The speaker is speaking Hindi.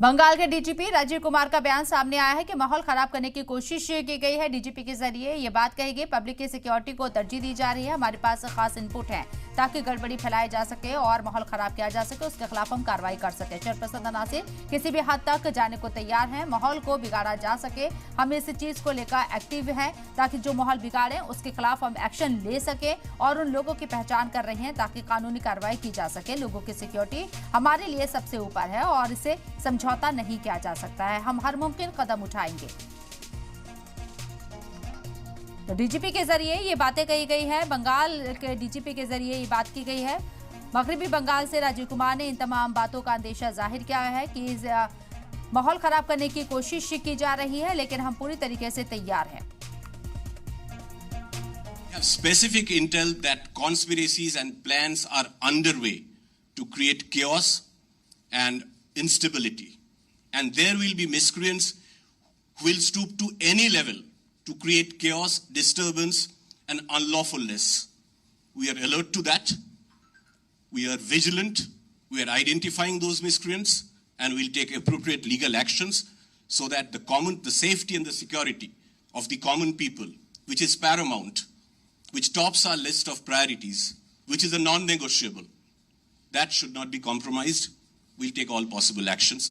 बंगाल के डीजीपी राजीव कुमार का बयान सामने आया है कि माहौल खराब करने की कोशिश की गई है। डीजीपी के जरिए ये बात कही गई, पब्लिक की सिक्योरिटी को तरजीह दी जा रही है। हमारे पास खास इनपुट है ताकि गड़बड़ी फैलाई जा सके और माहौल खराब किया जा सके, उसके खिलाफ हम कार्रवाई कर सके। चेयरपर्सन नासिर किसी भी हद तक जाने को तैयार है, माहौल को बिगाड़ा जा सके। हम इस चीज को लेकर एक्टिव हैं ताकि जो माहौल बिगाड़े उसके खिलाफ हम एक्शन ले सके और उन लोगों की पहचान कर रहे हैं ताकि कानूनी कार्रवाई की जा सके। लोगों की सिक्योरिटी हमारे लिए सबसे ऊपर है और इसे समझौता नहीं किया जा सकता है। हम हर मुमकिन कदम उठाएंगे। तो डीजीपी के जरिए ये बातें कही गई है, बंगाल के डीजीपी के जरिए ये बात की गई है। मगरबी बंगाल से राजीव कुमार ने इन तमाम बातों का अंदेशा जाहिर किया है कि माहौल खराब करने की कोशिश की जा रही है, लेकिन हम पूरी तरीके से तैयार हैं। Specific intel that conspiracies and plans are underway to create chaos and instability, and there will be miscreants who will stoop to any level to create chaos, disturbance, and unlawfulness. We are alert to that. We are vigilant. We are identifying those miscreants, and we'll take appropriate legal actions so that the safety and the security of the common people, which is paramount, which tops our list of priorities, which is a non-negotiable, that should not be compromised. We'll take all possible actions.